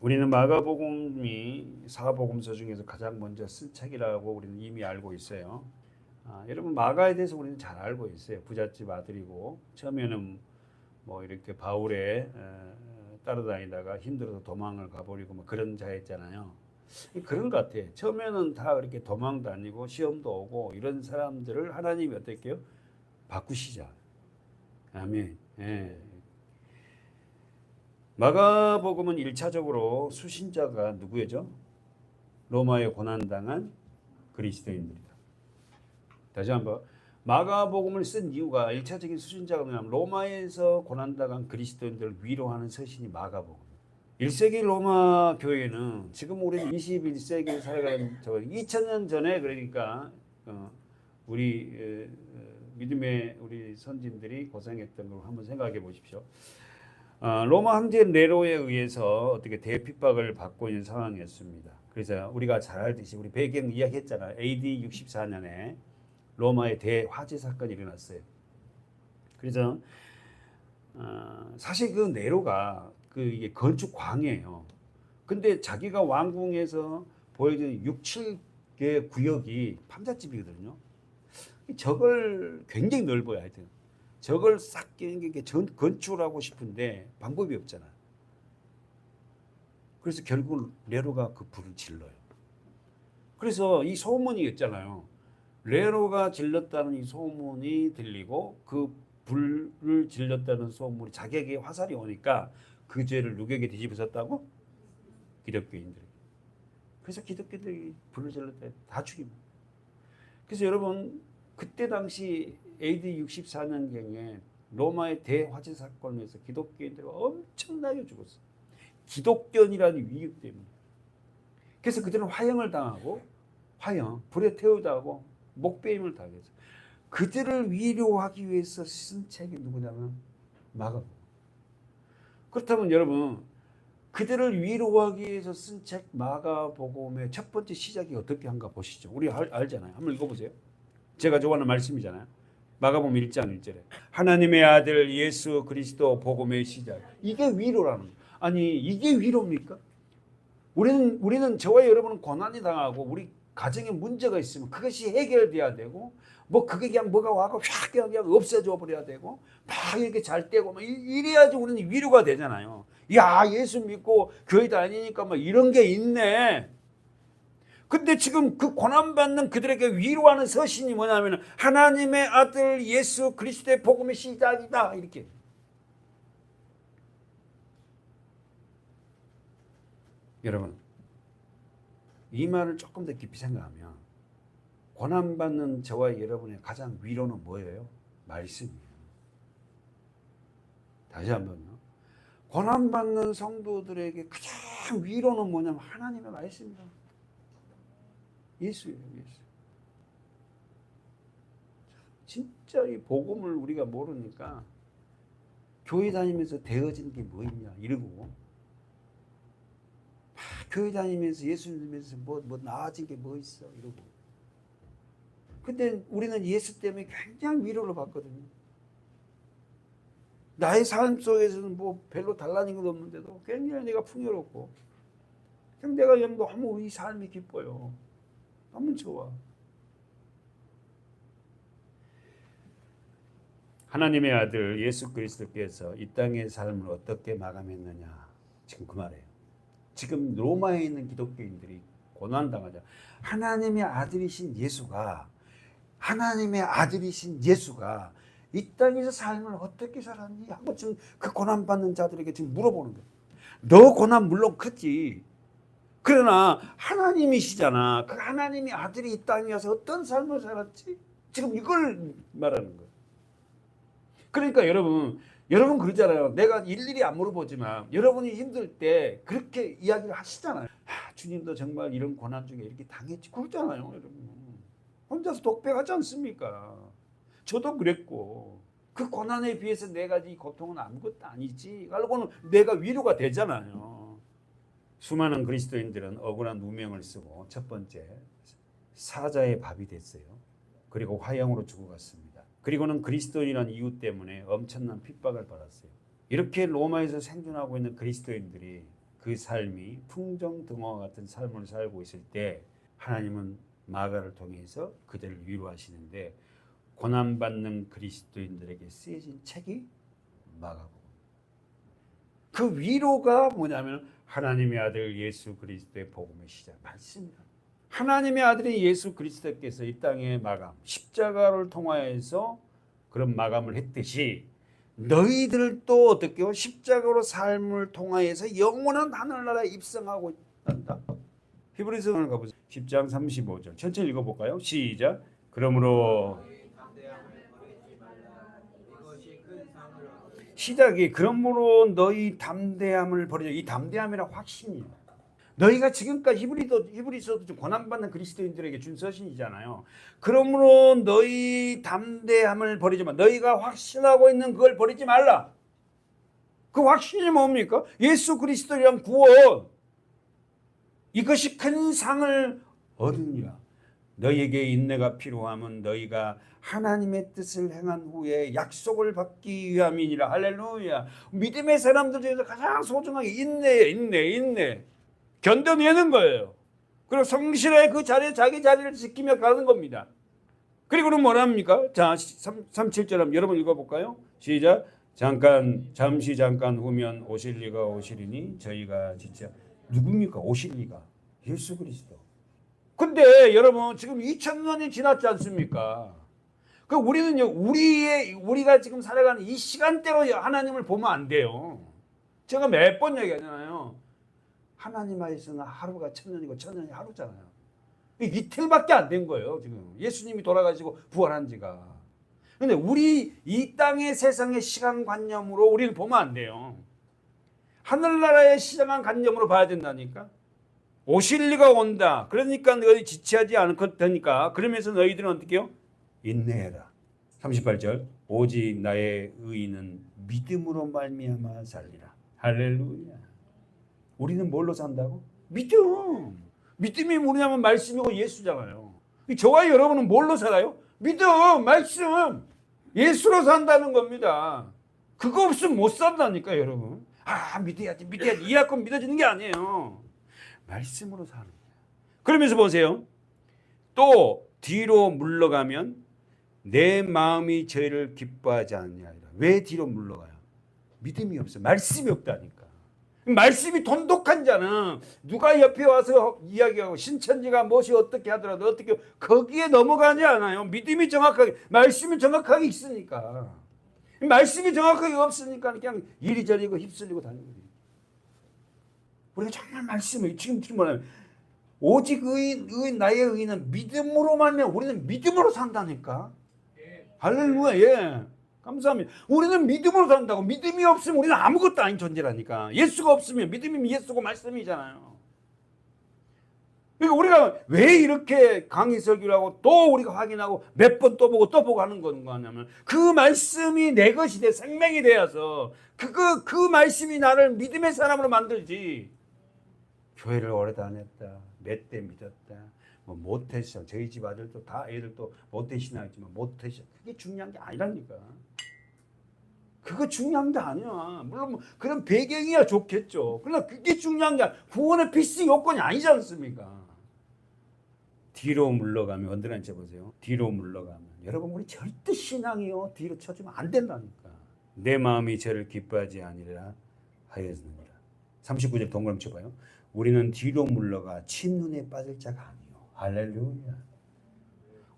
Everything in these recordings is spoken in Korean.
우리는 마가복음이 사복음서 중에서 가장 먼저 쓴 책이라고 우리는 이미 알고 있어요. 여러분 마가에 대해서 우리는 잘 알고 있어요. 부잣집 아들이고 처음에는 뭐 이렇게 바울에 따라다니다가 힘들어서 도망을 가버리고 뭐 그런 자였잖아요. 그런 것 같아. 처음에는 다 그렇게 도망 다니고 시험도 오고 이런 사람들을 하나님이 어떻게 해요? 바꾸시자. 아멘. 예. 마가복음은 1차적으로 수신자가 누구죠? 로마에 고난당한 그리스도인들이다. 다시 한번 마가복음을 쓴 이유가 1차적인 수신자가 뭐냐면 로마에서 고난당한 그리스도인들을 위로하는 서신이 마가복음. 1세기 로마 교회는 지금 우리는 21세기를 살아가는 2000년 전에 그러니까 우리 믿음의 우리 선진들이 고생했던 걸 한번 생각해 보십시오. 로마 황제 네로에 의해서 어떻게 대핍박을 받고 있는 상황이었습니다. 그래서 우리가 잘 알듯이 우리 배경 이야기했잖아요. AD 64년에 로마의 대화재 사건이 일어났어요. 그래서 사실 그 네로가 이게 건축 광이에요. 근데 자기가 왕궁에서 보여준 6, 7개 구역이 판잣집이거든요. 저걸 굉장히 넓어요, 하여튼. 저걸 싹 깨는 게 건축을 하고 싶은데 방법이 없잖아. 그래서 결국 네로가 그 불을 질러요. 그래서 이 소문이 있잖아요. 네로가 질렀다는 이 소문이 들리고 그 불을 질렀다는 소문이 자기에게 화살이 오니까 그 죄를 누구에게 뒤집어졌다고? 기독교인들. 그래서 기독교인들이 불을 질렀다 다 죽입니다. 그래서 여러분 그때 당시 AD 64년경에 로마의 대화재 사건에서 기독교인들이 엄청나게 죽었어요. 기독교인이라는 위기 때문에. 그래서 그들은 화형을 당하고 불에 태우다고 목베임을 당해서 그들을 위로하기 위해서 쓴 책이 누구냐면 마가복음. 그렇다면 여러분 그들을 위로하기 위해서 쓴 책 마가복음의 첫 번째 시작이 어떻게 한가 보시죠. 우리 알잖아요. 한번 읽어보세요. 제가 좋아하는 말씀이잖아요. 마가복음 1장 1절에 하나님의 아들 예수 그리스도 복음의 시작. 이게 위로라는 거예요. 아니 이게 위로입니까? 우리는 저와 여러분은 고난이 당하고 우리 가정에 문제가 있으면 그것이 해결돼야 되고 뭐 그게 그냥 뭐가 와고 확 그냥 없어져 버려야 되고 막 이렇게 잘 되고 막 이래야지 우리는 위로가 되잖아요. 야 예수 믿고 교회 다니니까 막 이런 게 있네. 근데 지금 그 고난받는 그들에게 위로하는 서신이 뭐냐면 하나님의 아들 예수 그리스도의 복음의 시작이다 이렇게. 여러분 이 말을 조금 더 깊이 생각하면 고난받는 저와 여러분의 가장 위로는 뭐예요? 말씀이에요. 다시 한번요. 고난받는 성도들에게 가장 위로는 뭐냐면 하나님의 말씀이다. 예수예요. 예수. 진짜 이 복음을 우리가 모르니까 교회 다니면서 되어진 게 뭐 있냐 이러고 교회 다니면서 예수 믿으면서 뭐 나아진 게 뭐 있어 이러고. 근데 우리는 예수 때문에 굉장히 위로를 받거든요. 나의 삶 속에서는 뭐 별로 달라진 것 없는데도 굉장히 내가 풍요롭고 그냥 내가 그냥 너무 이 삶이 기뻐요. 너무 좋아. 하나님의 아들 예수 그리스도께서 이 땅의 삶을 어떻게 마감했느냐. 지금 그 말이에요. 지금 로마에 있는 기독교인들이 고난당하자. 하나님의 아들이신 예수가 이 땅에서 삶을 어떻게 살았니? 하고 지금 그 고난받는 자들에게 지금 물어보는 거예요. 너 고난 물론 크지. 그러나 하나님이시잖아. 그 하나님의 아들이 이 땅에 와서 어떤 삶을 살았지? 지금 이걸 말하는 거예요. 그러니까 여러분 그러잖아요. 내가 일일이 안 물어보지만 여러분이 힘들 때 그렇게 이야기를 하시잖아요. 주님도 정말 이런 고난 중에 이렇게 당했지. 그러잖아요. 여러분. 혼자서 독백하지 않습니까? 저도 그랬고 그 고난에 비해서 내가 이 고통은 아무것도 아니지. 알고는 내가 위로가 되잖아요. 수많은 그리스도인들은 억울한 누명을 쓰고 첫 번째 사자의 밥이 됐어요. 그리고 화형으로 죽어갔습니다. 그리고는 그리스도인이라는 이유 때문에 엄청난 핍박을 받았어요. 이렇게 로마에서 생존하고 있는 그리스도인들이 그 삶이 풍정등화와 같은 삶을 살고 있을 때 하나님은 마가를 통해서 그들을 위로하시는데 고난받는 그리스도인들에게 쓰여진 책이 마가복음. 그 위로가 뭐냐면 하나님의 아들 예수 그리스도의 복음의 시작 말씀이다. 하나님의 아들이 예수 그리스도께서 이 땅에 마감 십자가를 통하여서 그런 마감을 했듯이 너희들도 어떻게요? 십자가로 삶을 통하여서 영원한 하늘나라에 입성하고 있단다. 히브리서를 가보세요. 10장 35절 천천히 읽어볼까요? 시작. 그러므로 시작이 그러므로 너희 담대함을 버리자. 이 담대함이란 확신이에요. 너희가 지금까지 히브리서도 좀 고난받는 그리스도인들에게 준 서신이잖아요. 그러므로 너희 담대함을 버리지 마. 너희가 확신하고 있는 그걸 버리지 말라. 그 확신이 뭡니까? 예수 그리스도의 구원. 이것이 큰 상을 얻으니라. 너희에게 인내가 필요하면 너희가 하나님의 뜻을 행한 후에 약속을 받기 위함이니라. 할렐루야. 믿음의 사람들 중에서 가장 소중하게 인내. 견뎌내는 거예요. 그리고 성실하게 그 자리에 자기 자리를 지키며 가는 겁니다. 그리고는 뭐랍니까? 자, 37절 한번 여러분 읽어볼까요? 시작. 잠시 후면 오실 리가 오시리니 저희가 진짜 누굽니까? 오실 리가 예수 그리스도. 근데 여러분 지금 2000년이 지났지 않습니까? 그 우리는요, 우리가 지금 살아가는 이 시간대로 하나님을 보면 안 돼요. 제가 몇 번 얘기하잖아요. 하나님 안에서는 하루가 1000년이고 1000년이 하루잖아요. 이틀밖에 안 된 거예요. 지금 예수님이 돌아가시고 부활한 지가. 근데 우리 이 땅의 세상의 시간관념으로 우리는 보면 안 돼요. 하늘나라의 시간관념으로 봐야 된다니까. 오실 리가 온다. 그러니까 너희 지체하지 않겠다니까. 그러면서 너희들은 어떻게 해요? 인내해라. 38절. 오직 나의 의인은 믿음으로 말미암아 살리라. 할렐루야. 우리는 뭘로 산다고? 믿음. 믿음이 뭐냐면 말씀이고 예수잖아요. 저와 여러분은 뭘로 살아요? 믿음, 말씀. 예수로 산다는 겁니다. 그거 없으면 못 산다니까 여러분. 믿어야지. 이해하고 믿어지는 게 아니에요. 말씀으로 사는 거예요. 그러면서 보세요. 또 뒤로 물러가면 내 마음이 저희를 기뻐하지 않느냐. 왜 뒤로 물러가요? 믿음이 없어. 말씀이 없다니까. 말씀이 돈독한 자는 누가 옆에 와서 이야기하고 신천지가 무엇이 어떻게 하더라도 어떻게 거기에 넘어가지 않아요. 믿음이 정확하게 말씀이 정확하게 있으니까. 말씀이 정확하게 없으니까 그냥 이리저리고 휩쓸리고 다니는 거예요. 우리가 정말 말씀을 지금 뭐냐면 오직 나의 의인은 믿음으로만 우리는 믿음으로 산다니까. 할렐루야. 예. 감사합니다. 우리는 믿음으로 산다고. 믿음이 없으면 우리는 아무것도 아닌 존재라니까. 예수가 없으면 믿음이 예수고 말씀이잖아요. 그러니까 우리가 왜 이렇게 강의 설교를 하고 또 우리가 확인하고 몇 번 또 보고 하는 거냐면 그 말씀이 내 것이 내 생명이 되어서 그 말씀이 나를 믿음의 사람으로 만들지. 교회를 오래 다녔다. 몇 대 믿었다. 뭐 모태신앙. 저희 집 아들도 다 애들도 모태신앙이지만 모태신앙. 그게 중요한 게 아니라니까. 그거 중요한 게 아니야. 물론 뭐 그런 배경이야 좋겠죠. 그러나 그게 중요한 게 아니야. 구원의 필수 요건이 아니지 않습니까? 뒤로 물러가면 언제나 보세요. 뒤로 물러가면 여러분 우리 절대 신앙이요 뒤로 쳐주면 안 된다니까. 내 마음이 저를 기뻐하지 아니라 하였느니라. 39절 동그라미 쳐봐요. 우리는 뒤로 물러가 침눈에 빠질 자가 아니요. 할렐루야.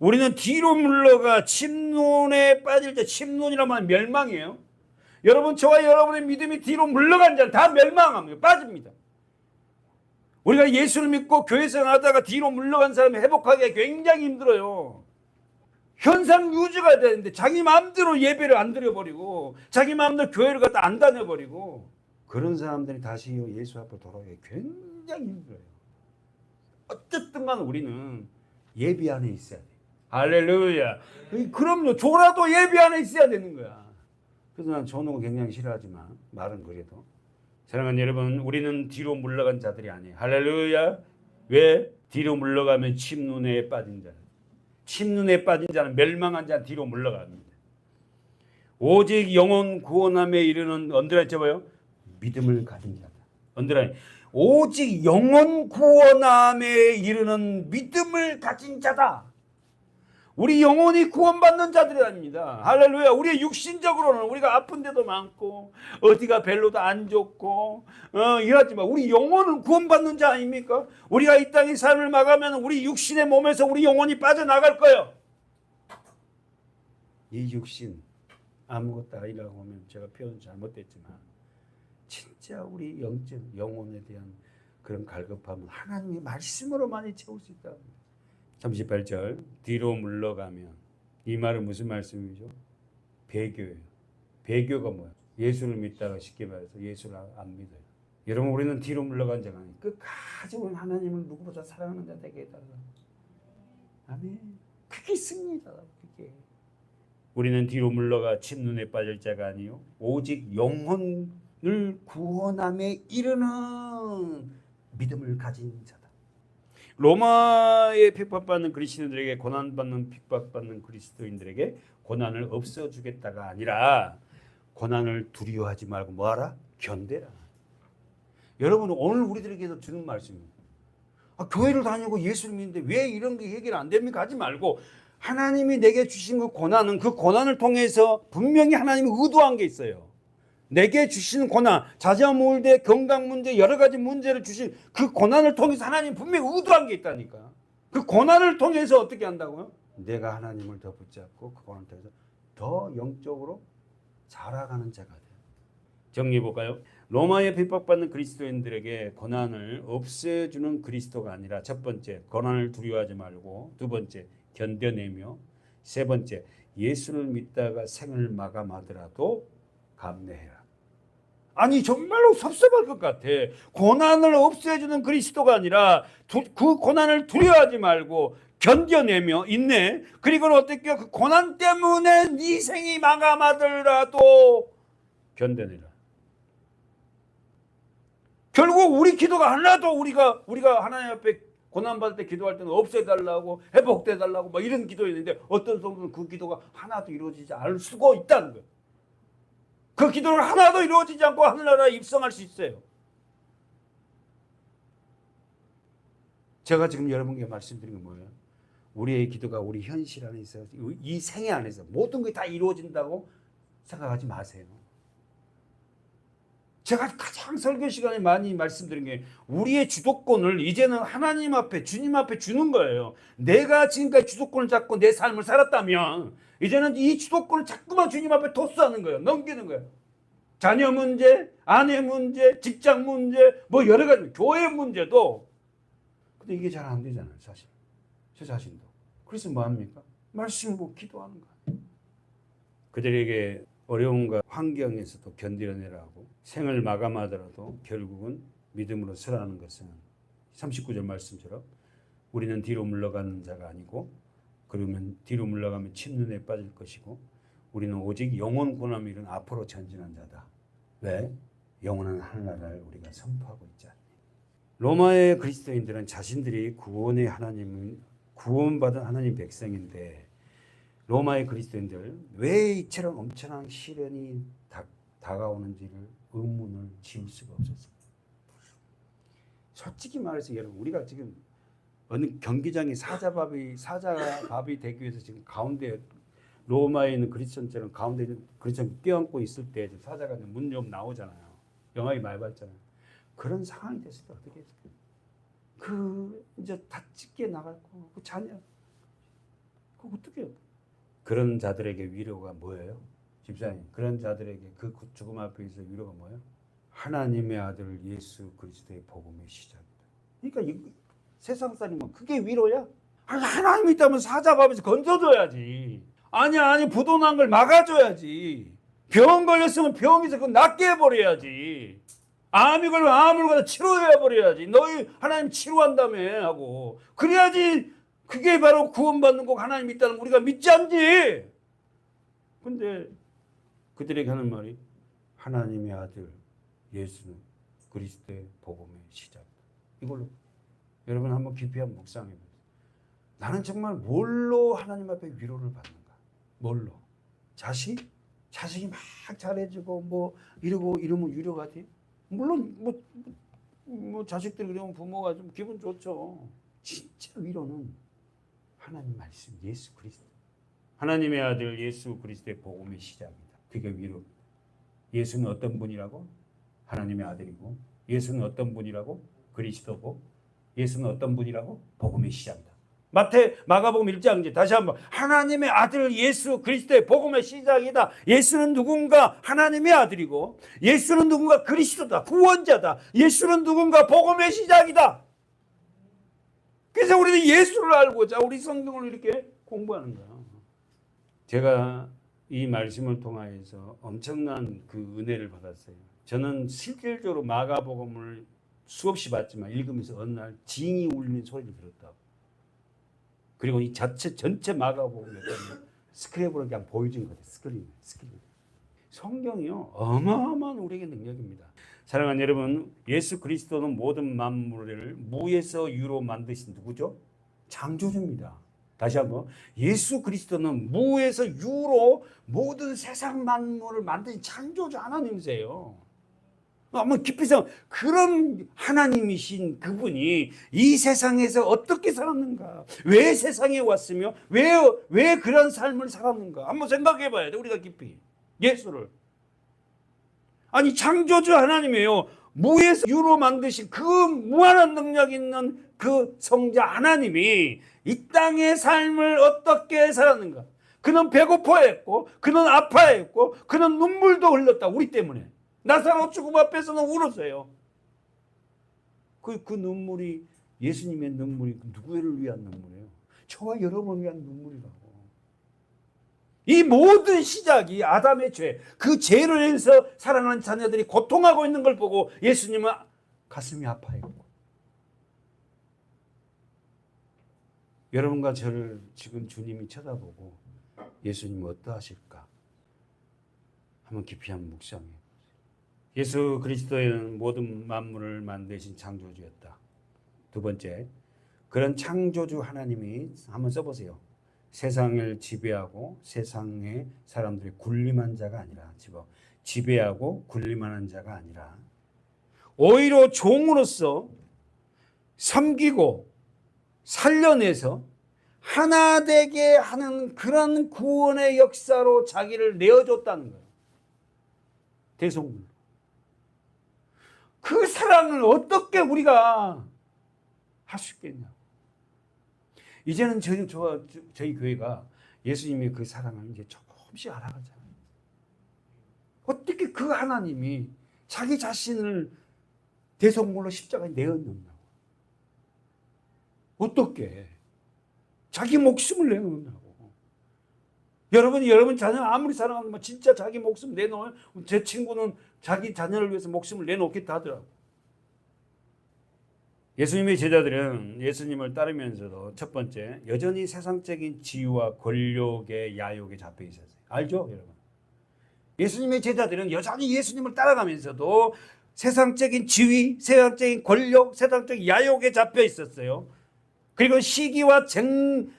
우리는 뒤로 물러가 침눈에 빠질 자. 침눈이라면 하면 멸망이에요. 여러분 저와 여러분의 믿음이 뒤로 물러간 자는 다 멸망합니다. 빠집니다. 우리가 예수를 믿고 교회 생활하다가 뒤로 물러간 사람이 회복하기가 굉장히 힘들어요. 현상 유지가 되는데 자기 마음대로 예배를 안 드려버리고 자기 마음대로 교회를 갖다 안 다녀버리고 그런 사람들이 다시 예수 앞으로 돌아오기 굉장히 힘들어요. 어쨌든 간 우리는 예배 안에 있어야 돼. 할렐루야. 그럼요. 졸아도 예배 안에 있어야 되는 거야. 그래서 난 조는 거 굉장히 싫어하지만 말은 그래도. 사랑하는 여러분, 우리는 뒤로 물러간 자들이 아니에요. 할렐루야. 왜? 뒤로 물러가면 침눈에 빠진 자. 침눈에 빠진 자는 멸망한 자는 뒤로 물러갑니다. 오직 영혼 구원함에 이르는 언제라 했죠? 믿음을 가진 자다. 언더라인. 오직 영혼 구원함에 이르는 믿음을 가진 자다. 우리 영혼이 구원받는 자들이 아닙니다. 할렐루야. 우리 육신적으로는 우리가 아픈 데도 많고 어디가 별로도 안 좋고 이러지만 우리 영혼은 구원받는 자 아닙니까? 우리가 이 땅의 삶을 마감하면 우리 육신의 몸에서 우리 영혼이 빠져나갈 거예요. 이 육신 아무것도 아니라고 하면 제가 표현 잘못됐지만 진짜 우리 영적 영혼에 대한 그런 갈급함은 하나님의 말씀으로 많이 채울 수 있다. 38절 뒤로 물러가면 이 말은 무슨 말씀이죠? 배교예요. 배교가 뭐야? 예수를 믿다가 쉽게 말해서 예수를 안 믿어요. 여러분 우리는 뒤로 물러간 자가 아니에요. 끝까지 우리는 하나님을 누구보다 사랑하는 자 되게 해달라. 아멘. 그게 승리다. 그게. 우리는 뒤로 물러가 침눈에 빠질 자가 아니요 오직 영혼을 구원함에 이르는 믿음을 가진 자다. 로마에 핍박받는 그리스도인들에게 고난받는 핍박받는 그리스도인들에게 고난을 없애주겠다가 아니라 고난을 두려워하지 말고 뭐하라? 견뎌라. 여러분 오늘 우리들에게도 주는 말씀입니다. 교회를 다니고 예수를 믿는데 왜 이런 게 해결 안 됩니까? 하지 말고 하나님이 내게 주신 그 고난은 그 고난을 통해서 분명히 하나님이 의도한 게 있어요. 내게 주시는 고난, 자녀 문제, 건강 문제, 여러 가지 문제를 주신 그 고난을 통해서 하나님 분명히 의도한 게 있다니까. 그 고난을 통해서 어떻게 한다고요? 내가 하나님을 더 붙잡고 그 고난을 통해서 더 영적으로 자라가는 자가 돼요. 정리해 볼까요? 로마에 핍박받는 그리스도인들에게 고난을 없애주는 그리스도가 아니라 첫 번째, 고난을 두려워하지 말고 두 번째, 견뎌내며 세 번째, 예수를 믿다가 생을 마감하더라도 감내해라. 아니 정말로 섭섭할 것 같아. 고난을 없애주는 그리스도가 아니라 그 고난을 두려워하지 말고 견뎌내며 인내. 그리고는 어떻게 그 고난 때문에 네 생이 마감하더라도 견뎌내라. 결국 우리 기도가 하나도 우리가 하나님 앞에 고난받을 때 기도할 때는 없애달라고 회복돼달라고 막 이런 기도했는데 어떤 성도는 그 기도가 하나도 이루어지지 않을 수가 있다는 거예요. 그 기도를 하나도 이루어지지 않고 하늘나라에 입성할 수 있어요. 제가 지금 여러분께 말씀드린 건 뭐예요? 우리의 기도가 우리 현실 안에서 이 생애 안에서 모든 게 다 이루어진다고 생각하지 마세요. 제가 가장 설교 시간에 많이 말씀드린 게 우리의 주도권을 이제는 하나님 앞에 주님 앞에 주는 거예요. 내가 지금까지 주도권을 잡고 내 삶을 살았다면 이제는 이 주도권을 자꾸만 주님 앞에 토스하는 거예요. 넘기는 거예요. 자녀 문제, 아내 문제, 직장 문제, 뭐 여러 가지 교회 문제도. 근데 이게 잘 안 되잖아요, 사실. 저 자신도. 그래서 뭐 합니까? 말씀 보고 기도하는 거예요. 그들에게 어려움과 환경에서도 견뎌내라고 생을 마감하더라도 결국은 믿음으로 서라는 것은 39절 말씀처럼 우리는 뒤로 물러가는 자가 아니고 그러면 뒤로 물러가면 침눈에 빠질 것이고 우리는 오직 영혼 구원함을 이룬 앞으로 전진한 자다. 왜? 영원한 하늘나라를 우리가 선포하고 있지 않니? 로마의 그리스도인들은 자신들이 구원의 하나님은 구원받은 하나님 백성인데 로마의 그리스도인들 왜 이처럼 엄청난 시련이 다가오는지를 의문을 지울 수가 없었습니다. 솔직히 말해서 여러분 우리가 지금 어느 경기장에 사자밥이 되기 위해서 지금 가운데 로마에 있는 그리스도인처럼 가운데 있는 그리스도인 껴안고 있을 때 사자가 문 좀 나오잖아요. 영화에 많이 봤잖아요. 그런 상황이 됐을 때 어떻게 했을까요? 그 이제 다 찢게 나갔고 그 자녀 그거 어떻게 해요? 그런 자들에게 위로가 뭐예요? 집사님, 그런 자들에게 그 죽음 앞에서 위로가 뭐예요? 하나님의 아들 예수 그리스도의 복음의 시작이다. 그러니까 세상 사람은 그게 위로야? 아니, 하나님이 있다면 사자밥에서 건져줘야지. 아니 부도난 걸 막아줘야지. 병 걸렸으면 병에서 그거 낫게 해버려야지. 암이 걸리면 암을 갖다 치료해버려야지. 너희 하나님 치료한다며 하고. 그래야지 그게 바로 구원받는 거 하나님 있다는 우리가 믿지 않지. 근데 그들에게 하는 말이 하나님의 아들 예수 그리스도의 복음의 시작. 이걸로 여러분 한번 깊이 한번 묵상해 보세요. 나는 정말 뭘로 하나님 앞에 위로를 받는가? 뭘로? 자식? 자식이 막 잘해주고 뭐 이러면 위로가 돼? 물론 뭐 자식들 그러면 부모가 좀 기분 좋죠. 진짜 위로는 하나님 말씀 예수 그리스도. 하나님의 아들 예수 그리스도의 복음의 시작입니다. 그게 위로. 예수는 어떤 분이라고? 하나님의 아들이고, 예수는 어떤 분이라고? 그리스도고, 예수는 어떤 분이라고? 복음의 시작이다. 마가복음 1장 이제 다시 한번 하나님의 아들 예수 그리스도의 복음의 시작이다. 예수는 누군가 하나님의 아들이고, 예수는 누군가 그리스도다, 구원자다. 예수는 누군가 복음의 시작이다. 그래서 우리는 예수를 알고자 우리 성경을 이렇게 공부하는 거야. 제가 이 말씀을 통하여서 엄청난 그 은혜를 받았어요. 저는 실질적으로 마가복음을 수없이 봤지만 읽으면서 어느 날 징이 울리는 소리를 들었다고. 그리고 이 전체 마가복음을 스크랩으로 그냥 보여준 거예요. 스크린. 성경이요 어마어마한 우리에게 능력입니다. 사랑하는 여러분, 예수 그리스도는 모든 만물을 무에서 유로 만드신 누구죠? 창조주입니다. 다시 한번, 예수 그리스도는 무에서 유로 모든 세상 만물을 만드신 창조주 하나님이세요. 한번 깊이 생각, 그런 하나님이신 그분이 이 세상에서 어떻게 살았는가? 왜 세상에 왔으며 왜 그런 삶을 살았는가? 한번 생각해 봐야 돼, 우리가 깊이. 예수를. 아니, 창조주 하나님이에요. 무에서 유로 만드신 그 무한한 능력 있는 그 성자 하나님이 이 땅의 삶을 어떻게 살았는가? 그는 배고파했고, 그는 아파했고, 그는 눈물도 흘렸다. 우리 때문에. 나사로 죽음 앞에서는 울었어요. 그 눈물이, 예수님의 눈물이 누구를 위한 눈물이에요? 저와 여러분을 위한 눈물이라고. 이 모든 시작이 아담의 죄, 그 죄로 인해서 살아가는 자녀들이 고통하고 있는 걸 보고 예수님은 가슴이 아파했고, 여러분과 저를 지금 주님이 쳐다보고 예수님은 어떠하실까? 한번 깊이 한번 묵상해 보세요. 예수 그리스도는 모든 만물을 만드신 창조주였다. 두 번째, 그런 창조주 하나님이 한번 써보세요. 세상을 지배하고 세상의 사람들이 군림한 자가 아니라, 지배하고 군림하는 자가 아니라 오히려 종으로서 섬기고 살려내서 하나 되게 하는 그런 구원의 역사로 자기를 내어줬다는 거예요. 대속물로. 그 사랑을 어떻게 우리가 할 수 있겠냐? 이제는 저희 교회가 예수님의 그 사랑을 이제 조금씩 알아가잖아요. 어떻게 그 하나님이 자기 자신을 대속물로 십자가에 내어놓는다고? 어떻게? 자기 목숨을 내놓는다고. 여러분 자녀 아무리 사랑하면 진짜 자기 목숨 내놓아요? 제 친구는 자기 자녀를 위해서 목숨을 내놓겠다 하더라고. 예수님의 제자들은 예수님을 따르면서도 첫 번째, 여전히 세상적인 지위와 권력의 야욕에 잡혀 있었어요. 알죠, 여러분? 예수님의 제자들은 여전히 예수님을 따라가면서도 세상적인 지위, 세상적인 권력, 세상적인 야욕에 잡혀 있었어요. 그리고 시기와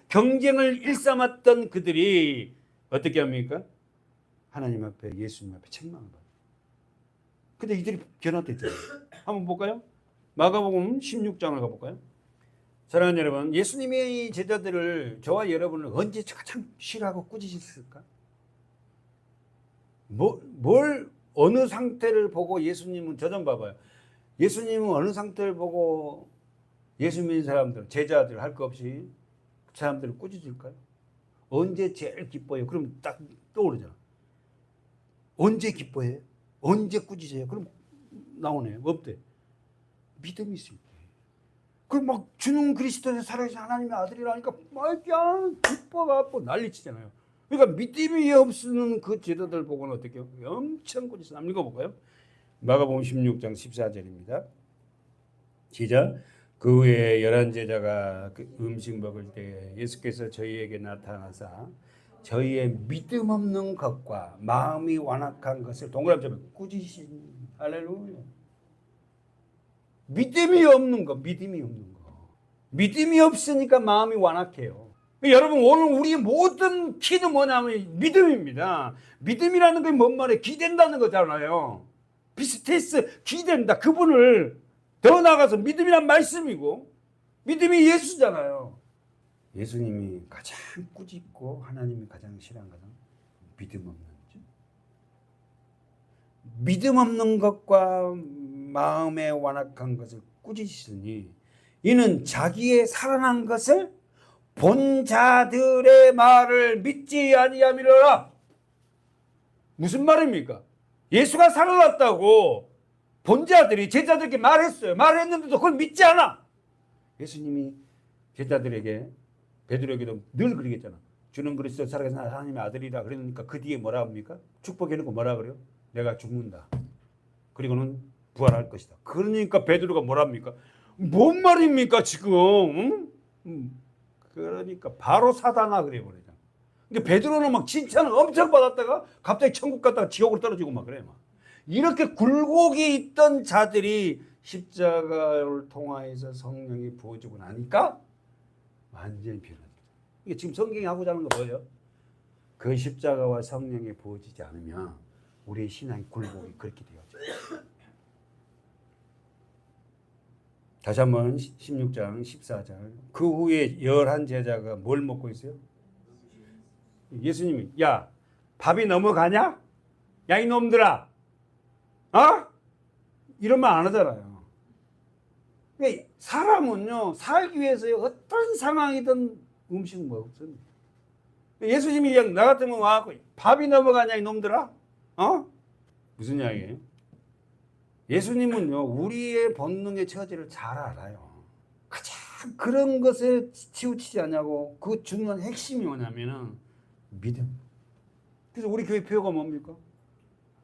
경쟁을 일삼았던 그들이 어떻게 합니까? 하나님 앞에, 예수님 앞에 책망을 받아요. 근데 이들이 변화됐잖아요. 한번 볼까요? 마가복음 16장을 가볼까요? 사랑하는 여러분, 예수님의 제자들을, 저와 여러분을 언제 가장 싫어하고 꾸짖었을까? 어느 상태를 보고 예수님은, 저 좀 봐봐요. 예수님은 어느 상태를 보고 예수 믿는 사람들, 제자들 할 거 없이 그 사람들을 꾸짖을까요? 언제 제일 기뻐요? 그럼 딱 떠오르잖아. 언제 기뻐해요? 언제 꾸짖어요? 그럼 나오네요. 없대. 믿음이 있을 때. 그럼 막 주는 그리스도의 살아계신 하나님의 아들이라니까 막 그냥 기뻐갖고 난리치잖아요. 그러니까 믿음이 없는 그 제자들 보고는 어떻게 해요? 엄청 꾸짖어요. 한번 읽어볼까요? 마가복음 16장 14절입니다. 시작. 그 후에 11제자가 그 음식 먹을 때 예수께서 저희에게 나타나사 저희의 믿음 없는 것과 마음이 완악한 것을 동그라미 꾸짖으신. 할렐루야. 믿음이 없는 거. 믿음이 없으니까 마음이 완악해요. 여러분, 오늘 우리 모든 키는 뭐냐면 믿음입니다. 믿음이라는 게 뭔 말이에요? 기댄다는 거잖아요. 피스테스 기대된다. 그분을 더 나아가서 믿음이란 말씀이고 믿음이 예수잖아요. 예수님이 가장 꾸짖고 하나님이 가장 싫어하는 것은 믿음 없는 거죠. 믿음 없는 것과 마음의 완악한 것을 꾸짖으니 이는 자기의 살아난 것을 본 자들의 말을 믿지 아니함이로라. 무슨 말입니까? 예수가 살아났다고 본 자들이 제자들에게 말했어요. 말했는데도 그걸 믿지 않아. 예수님이 제자들에게 베드로에게도 늘 그러겠잖아. 주는 그리스도 살아계신 하나님의 아들이라 그러니까 그 뒤에 뭐라 합니까? 축복해놓고 뭐라 그래요? 내가 죽는다. 그리고는 부활할 것이다. 그러니까 베드로가 뭐라 합니까? 뭔 말입니까 지금? 그러니까 바로 사단아 그래 버리잖아. 근데 베드로는 막 칭찬을 엄청 받았다가 갑자기 천국 갔다가 지옥으로 떨어지고 막 그래 막. 이렇게 굴곡이 있던 자들이 십자가를 통하여서 성령이 부어지고 나니까 완전히 변화됐다. 이게 지금 성경이 하고자 하는 거 뭐예요? 그 십자가와 성령이 부어지지 않으면 우리의 신앙의 굴곡이 그렇게 되어져. 다시 한번 16장 14절. 그 후에 11 제자가 뭘 먹고 있어요? 예수님이 야 밥이 넘어가냐? 야 이놈들아 어? 이런 말 안 하잖아요. 그러니까 사람은요 살기 위해서 어떤 상황이든 음식 먹습니다. 예수님이 그냥 나 같으면 와갖고 밥이 넘어가냐 이놈들아? 어? 무슨 이야기예요? 예수님은요 우리의 본능의 처지를 잘 알아요. 가장 그런 것에 치우치지 않냐고. 그 중요한 핵심이 뭐냐면은 믿음. 그래서 우리 교회 표어가 뭡니까?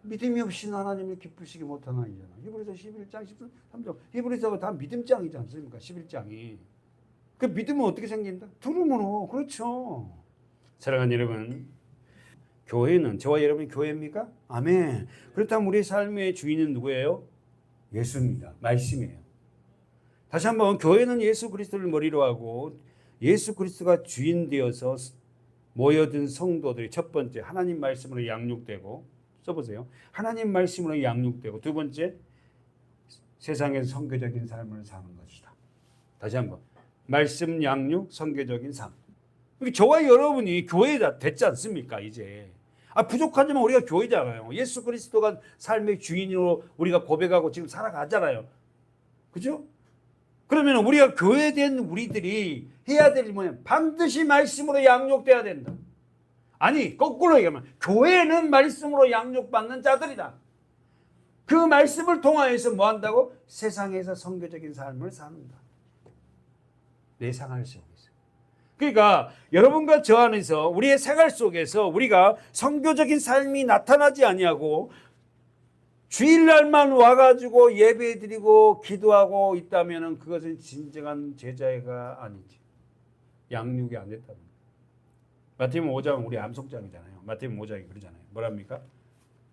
믿음이 없이는 하나님을 기쁘시게 못하나이잖아. 히브리서 11장 13절. 히브리서가 다 믿음장이지 않습니까? 11장이. 그 믿음은 어떻게 생긴다? 들음으로. 그렇죠. 사랑하는 여러분, 교회는 저와 여러분이 교회입니까? 아멘. 그렇다면 우리 삶의 주인은 누구예요? 예수입니다. 말씀이에요. 다시 한번 교회는 예수 그리스도를 머리로 하고 예수 그리스도가 주인 되어서 모여든 성도들이 첫 번째 하나님 말씀으로 양육되고, 써보세요. 하나님 말씀으로 양육되고, 두 번째 세상에서 선교적인 삶을 사는 것이다. 다시 한번 말씀 양육 선교적인 삶. 저와 여러분이 교회가 됐지 않습니까? 이제 부족하지만 우리가 교회잖아요. 예수 그리스도가 삶의 주인으로 우리가 고백하고 지금 살아가잖아요. 그죠? 그러면 우리가 교회된 우리들이 해야 될 일이 뭐냐면 반드시 말씀으로 양육돼야 된다. 아니 거꾸로 얘기하면 교회는 말씀으로 양육받는 자들이다. 그 말씀을 통하여서 뭐 한다고? 세상에서 선교적인 삶을 사는다. 내 생활 속에서. 그러니까 여러분과 저 안에서 우리의 생활 속에서 우리가 선교적인 삶이 나타나지 아니하고 주일날만 와가지고 예배드리고 기도하고 있다면 그것은 진정한 제자가 아니지. 양육이 안 됐다는 거예요. 마태복음 5장 우리 암송장이잖아요. 마태복음 5장이 그러잖아요. 뭐랍니까?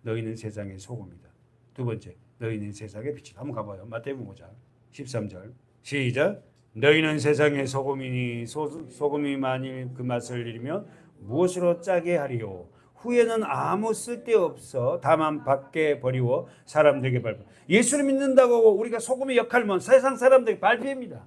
너희는 세상의 소금이다. 두 번째, 너희는 세상의 빛이다. 한번 가봐요. 마태복음 5장 13절 시작. 너희는 세상의 소금이니 소금이 만일 그 맛을 잃으면 무엇으로 짜게 하리요? 후에는 아무 쓸데없어 다만 밖에 버리워 사람들에게 발표. 예수를 믿는다고 우리가 소금의 역할은 세상 사람들에게 발표입니다.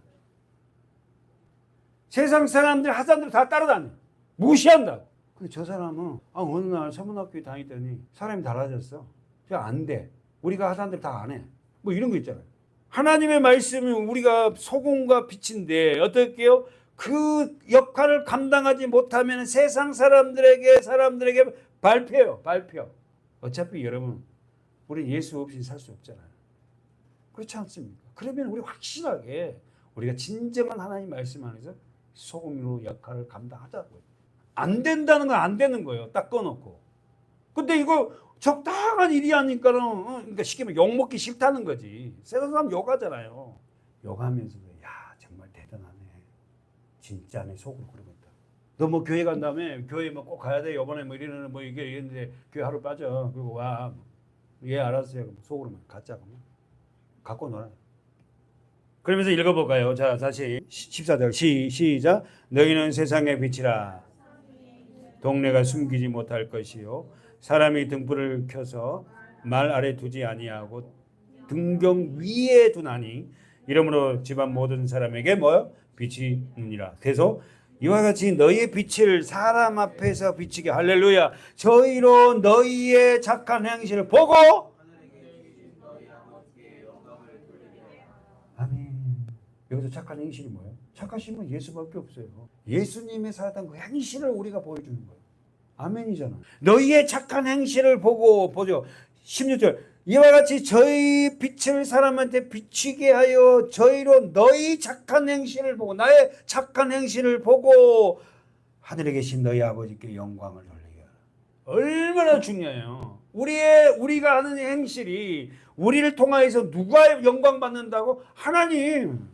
세상 사람들 하사람들 다 따라다녀. 무시한다. 근데 저 사람은 어느 날 서문학교에 다니더니 사람이 달라졌어. 안 돼. 우리가 하사람들 다 안 해. 뭐 이런 거 있잖아요. 하나님의 말씀이 우리가 소금과 빛인데 어떻게 해요? 그 역할을 감당하지 못하면 세상 사람들에게 발표해요. 발표. 어차피 여러분 우리 예수 없이 살 수 없잖아요. 그렇지 않습니까? 그러면 우리 확실하게 우리가 진정한 하나님 말씀 안에서 소금으로 역할을 감당하자고요. 안 된다는 건 안 되는 거예요. 딱 꺼놓고. 근데 이거 적당한 일이 하니까는 그러니까 쉽게 말하면 욕먹기 싫다는 거지. 세상 사람 욕하잖아요. 욕하면서도 야 정말 대단하네. 진짜 내 속으로 그러고 있다. 너 뭐 교회 간 다음에 교회 뭐 꼭 가야 돼. 이번에 뭐 이러는 뭐 이게 있는데 교회 하루 빠져. 그리고 와. 예 알았어요. 속으로만 가짜고 갖고 놀아. 그러면서 읽어볼까요? 자 다시 14절 시작. 너희는 세상의 빛이라. 동네가 숨기지 못할 것이요. 사람이 등불을 켜서 말 아래 두지 아니하고 등경 위에 두나니 이러므로 집안 모든 사람에게 뭐요? 빛이 있느니라. 그래서 이와 같이 너희의 빛을 사람 앞에서 비치게 할렐루야. 저희로 너희의 착한 행실을 보고 아멘. 여기서 착한 행실이 뭐예요? 착하심은 예수밖에 없어요. 예수님의 살았던 그 행실을 우리가 보여주는 거예요. 아멘이잖아. 너희의 착한 행실을 보고 보죠. 16절 이와 같이 저희 빛을 사람한테 비치게 하여 저희로 너희 착한 행실을 보고 나의 착한 행실을 보고 하늘에 계신 너희 아버지께 영광을 돌리게 하라. 얼마나 중요해요. 우리가 하는 행실이 우리를 통하여서 누가 영광 받는다고? 하나님.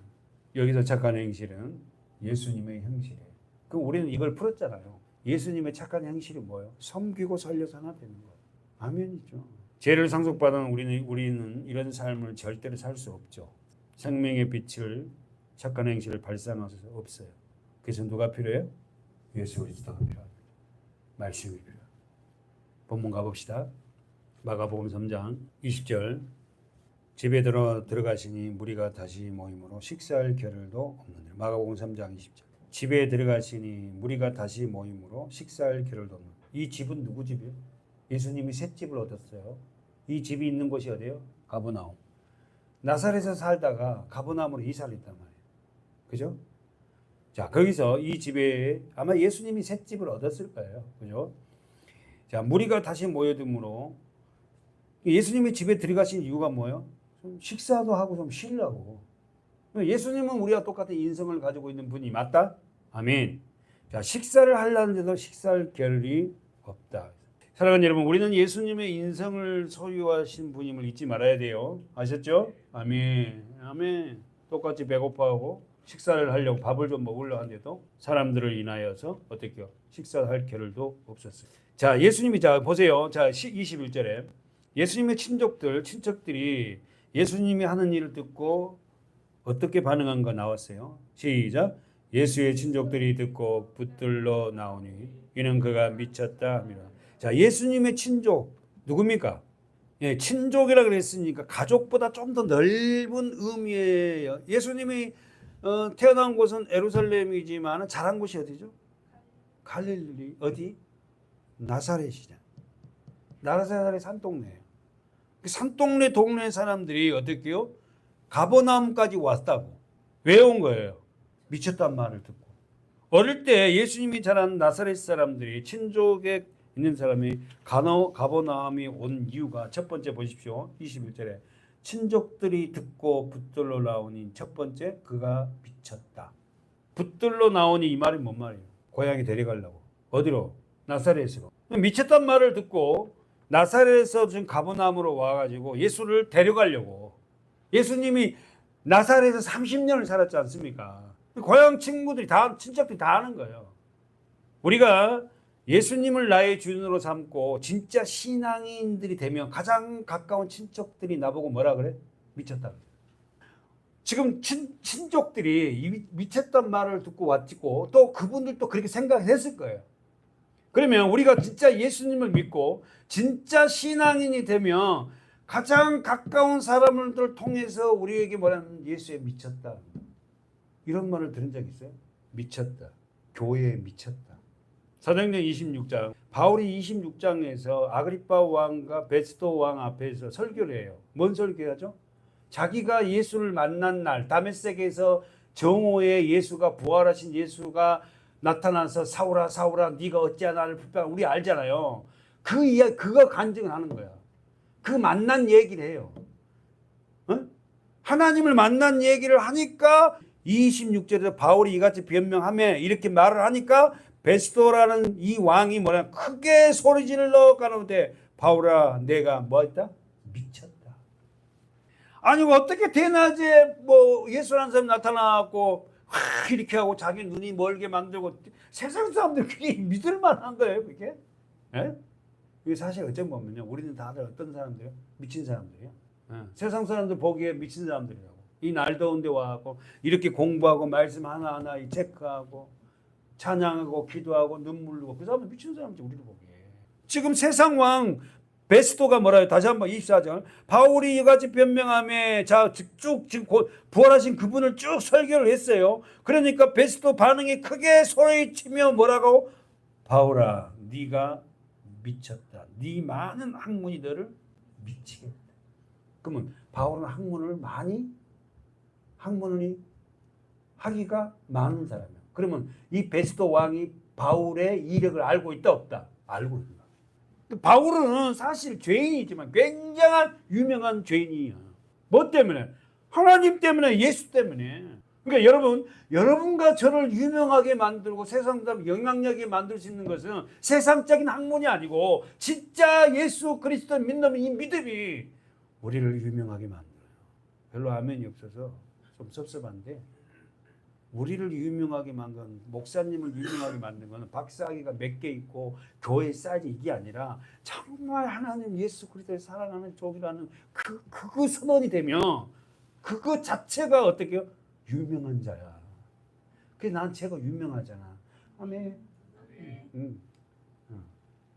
여기서 착한 행실은 예수님의 행실이에요. 그럼 우리는 이걸 풀었잖아요. 예수님의 착한 행실이 뭐예요? 섬기고 살려서 하나 되는 거예요. 아멘이죠. 죄를 상속받은 우리는 이런 삶을 절대로 살 수 없죠. 생명의 빛을 착한 행실을 발산할 수 없어요. 그래서 누가 필요해요? 예수 그리스도가 필요합니다. 말씀이 필요해요. 본문 가봅시다. 마가복음 3장 20절 집에 들어가시니 무리가 다시 모임으로 식사할 겨를도 없느니라. 마가복음 3장 20절 집에 들어가시니 무리가 다시 모임으로 식사할 겨를도 없느니라. 이 집은 누구 집이에요? 예수님이 새 집을 얻었어요. 이 집이 있는 곳이 어디예요? 가버나움. 나사렛에서 살다가 가버나움으로 이사를 했단 말이에요. 그죠? 자, 거기서 이 집에 아마 예수님이 새 집을 얻었을 거예요. 그죠? 자, 무리가 다시 모여듦으로 예수님이 집에 들어가신 이유가 뭐예요? 좀 식사도 하고 좀 쉬려고. 예수님은 우리와 똑같은 인성을 가지고 있는 분이 맞다? 아멘. 자, 식사를 하려는데도 식사할 겨를이 없다. 사랑하는 여러분, 우리는 예수님의 인성을 소유하신 분임을 잊지 말아야 돼요. 아셨죠? 아멘. 아멘. 똑같이 배고파하고 식사를 하려고 밥을 좀 먹으려 하는데도 사람들을 인하여서 어떻게요? 식사할 겨를도 없었어요. 자, 예수님이 자 보세요. 자, 21절에 예수님의 친척들이 예수님이 하는 일을 듣고 어떻게 반응한 거 나왔어요? 시작. 예수의 친족들이 듣고 붙들러 나오니 이는 그가 미쳤다 합니다. 자, 예수님의 친족 누굽니까? 예, 친족이라 그랬으니까 가족보다 좀 더 넓은 의미예요. 예수님이 태어난 곳은 예루살렘이지만 자란 곳이 어디죠? 갈릴리 어디? 나사렛이잖아요. 나사렛의 산동네예요. 그 산동네 동네 사람들이 어떻게요? 가버나움까지 왔다고. 왜 온 거예요? 미쳤단 말을 듣고. 어릴 때 예수님이 자란 나사렛 사람들이 친족에 있는 사람이 가버나움이 온 이유가 첫 번째 보십시오. 21절에 친족들이 듣고 붙들러 나오니 첫 번째 그가 미쳤다. 붙들러 나오니 이 말이 뭔 말이에요? 고향에 데려가려고. 어디로? 나사렛으로. 미쳤단 말을 듣고 나사렛에서 지금 가버나움으로 와가지고 예수를 데려가려고. 예수님이 나사렛에서 30년을 살았지 않습니까? 고향 친구들이 다 친척들이 다 아는 거예요. 우리가 예수님을 나의 주인으로 삼고 진짜 신앙인들이 되면 가장 가까운 친척들이 나보고 뭐라 그래? 미쳤다. 지금 친족들이 이 미쳤단 말을 듣고 왔고 또 그분들도 그렇게 생각했을 거예요. 그러면 우리가 진짜 예수님을 믿고 진짜 신앙인이 되면 가장 가까운 사람들을 통해서 우리에게 뭐라는 예수에 미쳤다. 이런 말을 들은 적 있어요? 미쳤다. 교회에 미쳤다. 사도행전 26장. 바울이 26장에서 아그리파 왕과 베스도 왕 앞에서 설교를 해요. 뭔 설교하죠? 자기가 예수를 만난 날 다메섹에서 정오에 예수가 부활하신 예수가 나타나서 사울아 사울아 네가 어찌하나 나를 불편하 우리 알잖아요. 그 이야기 그거 간증을 하는 거야. 그 만난 얘기를 해요. 어? 하나님을 만난 얘기를 하니까 26절에서 바울이 이같이 변명하며 이렇게 말을 하니까 베스도라는 이 왕이 뭐냐 크게 소리 질러 가는데 바울아 내가 뭐 했다? 미쳤다. 아니 어떻게 대낮에 뭐 예수라는 사람이 나타나고 이렇게 하고 자기 눈이 멀게 만들고 세상 사람들 그게 믿을 만한 거예요 그게? 예? 이게 사실 어쩌면 보면요 우리는 다들 어떤 사람들이에요? 미친 사람들이에요. 예. 세상 사람들 보기에 미친 사람들이라고. 이 날 더운데 와갖고 이렇게 공부하고 말씀 하나하나 체크하고 찬양하고 기도하고 눈물 흘리고 그 사람은 미친 사람이지 우리를 보기에. 지금 세상 왕 베스토가 뭐라요? 다시 한번 24절. 바울이 이같이 변명하며 쭉 지금 곧 부활하신 그분을 쭉 설교를 했어요. 그러니까 베스토 반응이 크게 소리치며 뭐라고? 바울아, 네가 미쳤다. 네 많은 학문이 너를 미치게 했다. 그러면 바울은 학문을 하기가 많은 사람이야. 그러면 이 베스토 왕이 바울의 이력을 알고 있다 없다? 알고 있다. 바울은 사실 죄인이지만 굉장한 유명한 죄인이야. 뭐 때문에? 하나님 때문에, 예수 때문에. 그러니까 여러분과 저를 유명하게 만들고 세상 사람 영향력이 만들 수 있는 것은 세상적인 학문이 아니고 진짜 예수 그리스도 믿는 이 믿음이 우리를 유명하게 만들어요. 별로 아멘이 없어서 좀 섭섭한데, 우리를 유명하게 만든, 목사님을 유명하게 만든 것은 박사학위가 몇 개 있고 교회 사이즈 이게 아니라 정말 하나님 예수 그리스도를 사랑하는 쪽이라는 그 선언이 되면 그거 자체가 어떻게 해요? 유명한 자야. 그래서 난 제가 유명하잖아. 아멘.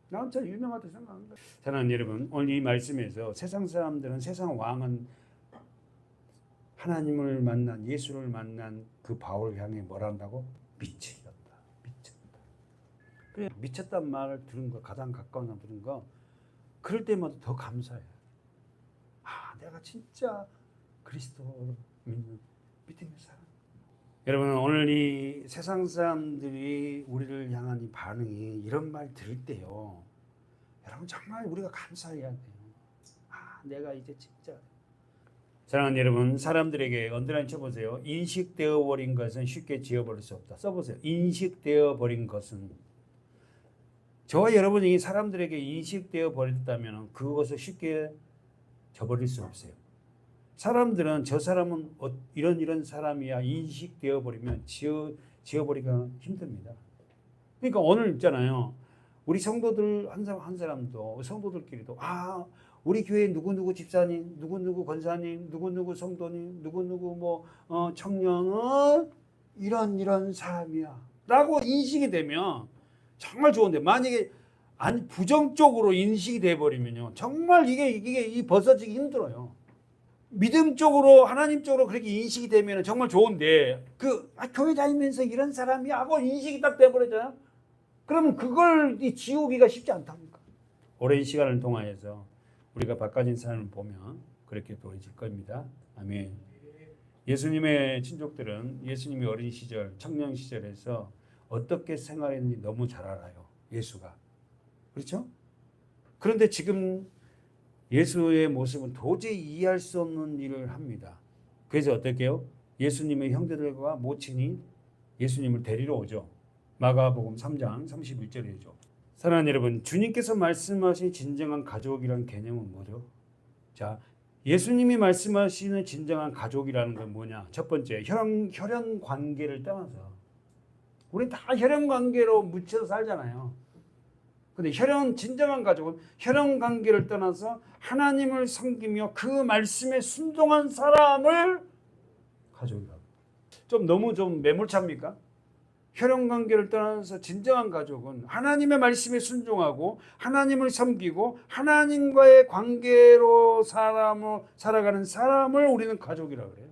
난 제가 유명하다고 생각합니다. 사랑하는 여러분, 오늘 이 말씀에서 세상 사람들은, 세상 왕은 하나님을 만난, 예수를 만난 그 바울 향해 뭘 한다고? 미쳤다. 그래, 미쳤단 말을 들은 거, 가장 가까운 날 들은 거, 그럴 때마다 더 감사해. 내가 진짜 그리스도를 믿는 믿음의 사람. 여러분, 오늘 이 세상 사람들이 우리를 향한 이 반응이 이런 말 들을 때요, 여러분 정말 우리가 감사해야 돼요. 내가 이제 진짜. 사랑하는 여러분, 사람들에게 언더라인 쳐보세요. 인식되어 버린 것은 쉽게 지워버릴 수 없다. 써보세요. 인식되어 버린 것은. 저와 여러분이 사람들에게 인식되어 버렸다면 그것을 쉽게 저버릴 수 없어요. 사람들은 저 사람은 이런 사람이야 인식되어 버리면 지워버리기가 힘듭니다. 그러니까 오늘 있잖아요. 우리 성도들 한 사람도, 성도들끼리도 우리 교회 누구누구 집사님, 누구누구 권사님, 누구누구 성도님, 누구누구 청년은 이런 사람이야 라고 인식이 되면 정말 좋은데, 만약에 부정적으로 인식이 돼버리면요, 정말 이게 벗어지기 힘들어요. 믿음적으로, 하나님적으로 그렇게 인식이 되면 정말 좋은데, 교회 다니면서 이런 사람이야 하고 인식이 딱 돼버리잖아요. 그러면 그걸 지우기가 쉽지 않답니까? 오랜 시간을 통하여서 우리가 바꿔진 삶을 보면 그렇게 보여질 겁니다. 아멘. 예수님의 친족들은 예수님이 어린 시절, 청년 시절에서 어떻게 생활했는지 너무 잘 알아요. 예수가. 그렇죠? 그런데 지금 예수의 모습은 도저히 이해할 수 없는 일을 합니다. 그래서 어떻게 해요? 예수님의 형제들과 모친이 예수님을 데리러 오죠. 마가복음 3장 31절이죠. 사랑하는 여러분, 주님께서 말씀하신 진정한 가족이라는 개념은 뭐죠? 자, 예수님이 말씀하시는 진정한 가족이라는 건 뭐냐? 첫 번째, 혈연 관계를 떠나서. 우리 다 혈연 관계로 묻혀서 살잖아요. 근데 진정한 가족은 혈연 관계를 떠나서 하나님을 섬기며 그 말씀에 순종한 사람을 가족이라고. 너무 매몰차입니까? 혈연 관계를 떠나서 진정한 가족은 하나님의 말씀에 순종하고 하나님을 섬기고 하나님과의 관계로 살아가는 사람을 우리는 가족이라고 그래요.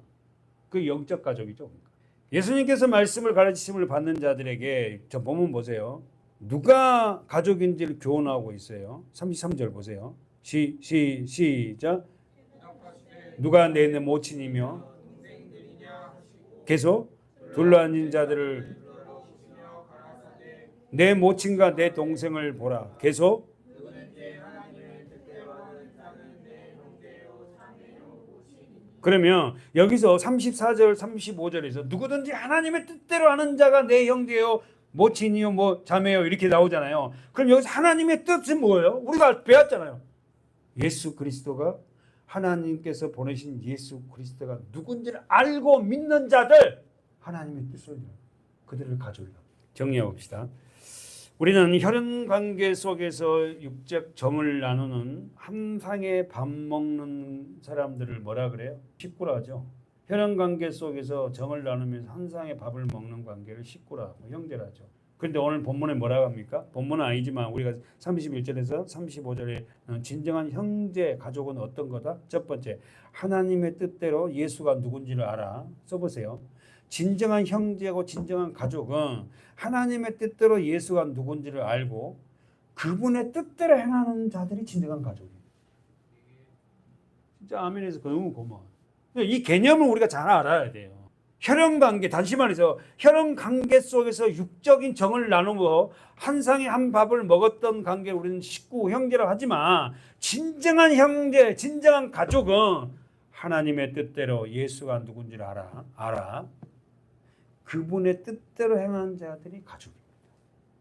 그 영적 가족이죠. 예수님께서 말씀을 가르치심을 받는 자들에게 저 본문 보세요. 누가 가족인지를 교훈하고 있어요. 33절 보세요. 시작. 누가 내 모친이며 계속 둘러앉은 자들을 내 모친과 내 동생을 보라. 계속 그러면 여기서 34절 35절에서 누구든지 하나님의 뜻대로 하는 자가 내 형제요 모친이요 자매요 이렇게 나오잖아요. 그럼 여기서 하나님의 뜻은 뭐예요? 우리가 배웠잖아요. 예수 그리스도가, 하나님께서 보내신 예수 그리스도가 누군지를 알고 믿는 자들, 하나님의 뜻을 그들을 가져오려고. 정리해 봅시다. 우리는 혈연 관계 속에서 육적 정을 나누는 한 상에 밥 먹는 사람들을 뭐라 그래요? 식구라 하죠. 혈연 관계 속에서 정을 나누면서 한 상에 밥을 먹는 관계를 식구라, 형제라죠. 그런데 오늘 본문에 뭐라고 합니까? 본문은 아니지만 우리가 31절에서 35절에 진정한 형제 가족은 어떤 거다? 첫 번째, 하나님의 뜻대로 예수가 누군지를 알아. 써보세요. 진정한 형제고 진정한 가족은 하나님의 뜻대로 예수가 누군지를 알고 그분의 뜻대로 행하는 자들이 진정한 가족이에요. 진짜 아멘해서 너무 고마워요. 이 개념을 우리가 잘 알아야 돼요. 혈연관계, 단지 말해서 혈연관계 속에서 육적인 정을 나누고 한 상에 한 밥을 먹었던 관계를 우리는 식구, 형제라고 하지만 진정한 형제, 진정한 가족은 하나님의 뜻대로 예수가 누군지를 알아. 그분의 뜻대로 행하는 자들이 가족입니다.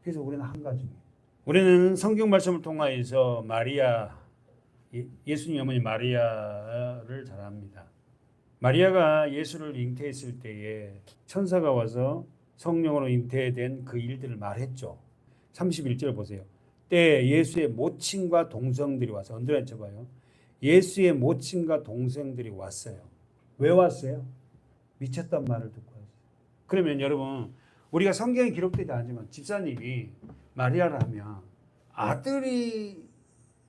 그래서 우리는 한 가족이에요. 우리는 성경 말씀을 통하여서 마리아, 예수님 어머니 마리아를 잘 압니다. 마리아가 예수를 잉태했을 때에 천사가 와서 성령으로 잉태된 그 일들을 말했죠. 31절 보세요. 때에 예수의 모친과 동생들이 와서 언더라인 쳐봐요. 예수의 모친과 동생들이 왔어요. 왜 왔어요? 미쳤단 말을 듣고 왔어요. 그러면 여러분 우리가 성경에 기록되지 않지만 집사님이 마리아를 하면 아들이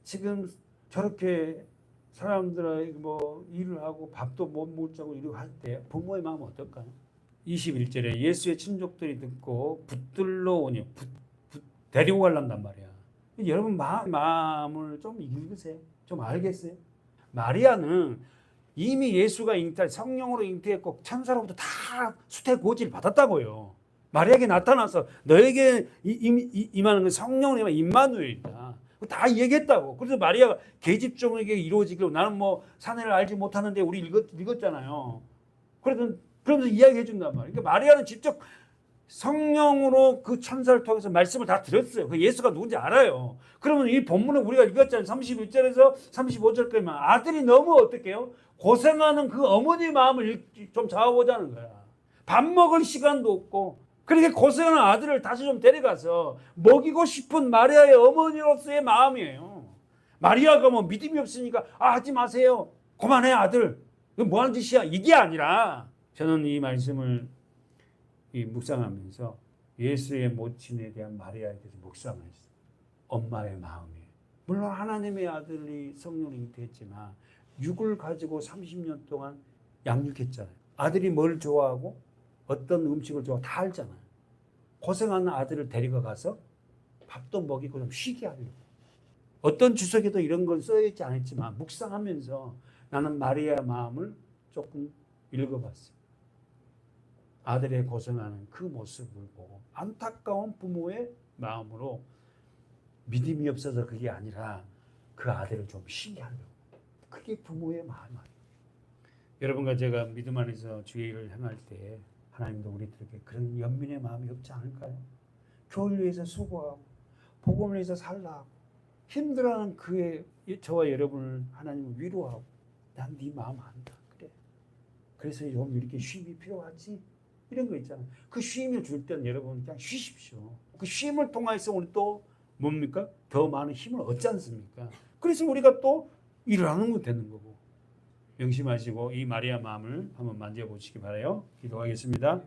지금 저렇게 사람들의 뭐 일을 하고 밥도 못 먹자고 이러고 할 때 부모의 마음은 어떨까요? 21절에 예수의 친족들이 듣고 붙들러 오니 데리고 가려단 말이야. 여러분 마음을 좀 읽으세요. 좀 알겠어요? 마리아는 이미 예수가 성령으로 잉태했고 천사로부터 다 수태 고지를 받았다고요. 마리아에게 나타나서 너에게 임하는 건 성령으로 임마누엘이다. 다 얘기했다고. 그래서 마리아가 계집종에게 이루어지기로 나는 뭐 사내를 알지 못하는데 우리 읽었잖아요. 그러면서 이야기해 준단 말이에요. 그러니까 마리아는 직접 성령으로 그 천사를 통해서 말씀을 다 들었어요. 그 예수가 누군지 알아요. 그러면 이 본문을 우리가 읽었잖아요. 31절에서 35절까지만 아들이 너무 어떻게요? 고생하는 그 어머니 마음을 좀 잡아보자는 거야. 밥 먹을 시간도 없고 그렇게 고생하는 아들을 다시 좀 데려가서 먹이고 싶은 마리아의 어머니로서의 마음이에요. 마리아가 뭐 믿음이 없으니까 하지 마세요. 그만해 아들. 이거 뭐 하는 짓이야. 이게 아니라 저는 이 말씀을 묵상하면서 예수의 모친에 대한 마리아에 대해서 묵상했어요. 엄마의 마음이에요. 물론 하나님의 아들이 성령을 잉태했지만 육을 가지고 30년 동안 양육했잖아요. 아들이 뭘 좋아하고 어떤 음식을 좋아하고 다 알잖아요. 고생하는 아들을 데리고 가서 밥도 먹이고 좀 쉬게 하려고. 어떤 주석에도 이런 건 써있지 않았지만 묵상하면서 나는 마리아의 마음을 조금 읽어봤어요. 아들의 고생하는 그 모습을 보고 안타까운 부모의 마음으로 믿음이 없어서 그게 아니라 그 아들을 좀 쉬게 하려고. 그게 부모의 마음이에요. 여러분과 제가 믿음 안에서 주의 일을 행할 때 하나님도 우리들에게 그런 연민의 마음이 없지 않을까요? 교회를 위해서 수고하고 복음을 위해서 살라고 힘들어하는 저와 여러분을 하나님은 위로하고 난 네 마음 안다. 그래. 그래서 좀 이렇게 쉼이 필요하지. 이런 거 있잖아요. 그 쉼을 줄 때는 여러분 그냥 쉬십시오. 그 쉼을 통해서 우리 또 뭡니까? 더 많은 힘을 얻지 않습니까? 그래서 우리가 또 일을 하는 거 되는 거고. 명심하시고 이 마리아 마음을 한번 만져보시기 바라요. 기도하겠습니다.